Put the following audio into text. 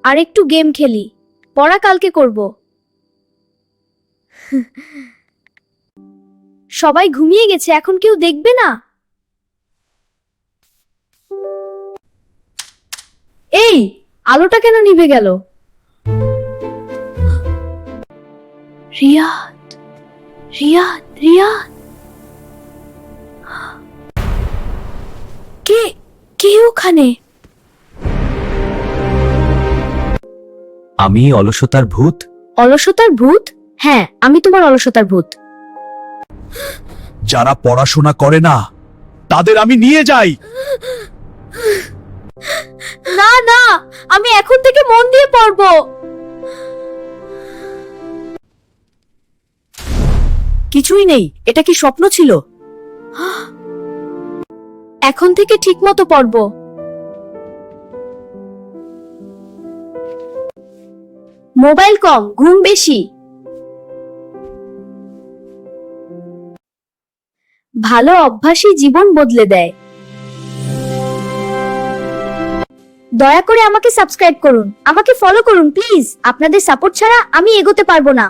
আর একটু গেম খেলি, পড়া কালকে করব। সবাই ঘুমিয়ে গেছে, এখন কেউ দেখবে না। এই, আলোটা কেন নিভে গেল? রিয়াদ, রিয়াদ, রিয়াদ। কে কে ওখানে? আমি অলসতার ভূত। অলসতার ভূত? হ্যাঁ, আমি তোমার অলসতার ভূত। যারা পড়াশোনা করে না তাদের আমি নিয়ে যাই। না না, আমি এখন থেকে মন দিয়ে পড়বো। কিছুই নেই, এটা কি স্বপ্ন ছিল? এখন থেকে ঠিকমতো পড়বো। মোবাইল কম, ঘুম বেশি। ভালো অভ্যাসই জীবন বদলে দেয়। দয়া করে আমাকে সাবস্ক্রাইব করুন, আমাকে ফলো করুন প্লিজ। আপনাদের সাপোর্ট ছাড়া আমি এগোতে পারবো না।